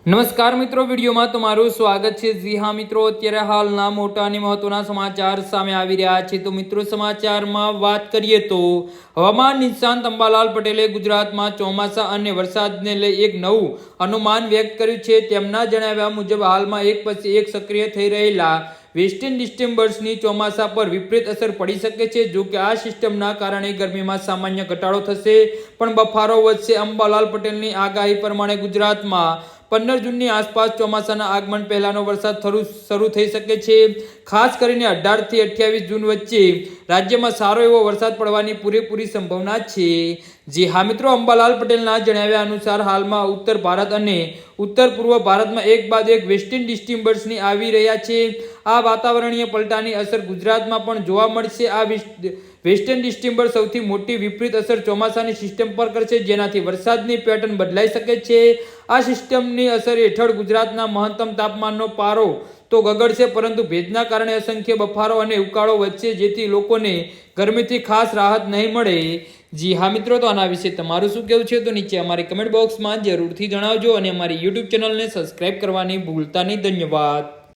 નમસ્કાર મિત્રો, વિડીયોમાં તમારું સ્વાગત છે। જી હા મિત્રો, અત્યારે હાલના મોટા અને મહત્વના સમાચાર સામે આવી રહ્યા છે। તો મિત્રો, સમાચારમાં વાત કરીએ તો હવામાન નિષ્ણાત અંબાલાલ પટેલે ગુજરાતમાં ચોમાસા અને વરસાદને લઈ એક નવું અનુમાન વ્યક્ત કર્યું છે। તેમના જણાવ્યા મુજબ હાલમાં એક પછી એક સક્રિય થઈ રહેલા વેસ્ટર્ન ડિસ્ટર્બન્સની ચોમાસા પર વિપરીત અસર પડી શકે છે। જો કે આ સિસ્ટમના કારણે ગરમીમાં સામાન્ય ઘટાડો થશે પણ બફારો વધશે। અંબાલાલ પટેલની આગાહી પ્રમાણે ગુજરાતમાં 15 જૂનની આસપાસ ચોમાસાના આગમન પહેલાનો વરસાદ શરૂ થઈ શકે છે। ખાસ કરીને 18 થી 28 જૂન વચ્ચે રાજ્યમાં સારો એવો વરસાદ પડવાની પૂરેપૂરી સંભાવના છે। જી હા મિત્રો, અંબાલાલ પટેલના જણાવ્યા અનુસાર હાલમાં ઉત્તર ભારત અને ઉત્તર પૂર્વ ભારતમાં એક બાદ એક વેસ્ટર્ન ડિસ્ટર્બન્સની આવી રહ્યા છે। આ વાતાવરણીય પલટાની અસર ગુજરાતમાં પણ જોવા મળશે। આ વેસ્ટર્ન ડિસ્ટર્બન્સ સૌથી મોટી વિપરીત અસર ચોમાસાની સિસ્ટમ પર કરશે, જેનાથી વરસાદની પેટર્ન બદલાઈ શકે છે। આ સિસ્ટમની અસર હેઠળ ગુજરાતના મહત્તમ તાપમાનનો પારો તો ગગડશે, પરંતુ ભેજના કારણે અસંખ્ય બફારો અને ઉકાળો વધશે, જેથી લોકોને ગરમીથી ખાસ રાહત નહીં મળે। જી હા મિત્રો, તો આના વિશે તમારું શું કહેવું છે તો નીચે અમારી કમેન્ટ બોક્સમાં જરૂરથી જણાવજો અને અમારી યુટ્યુબ ચેનલને સબસ્ક્રાઇબ કરવાની ભૂલતા નહીં। ધન્યવાદ।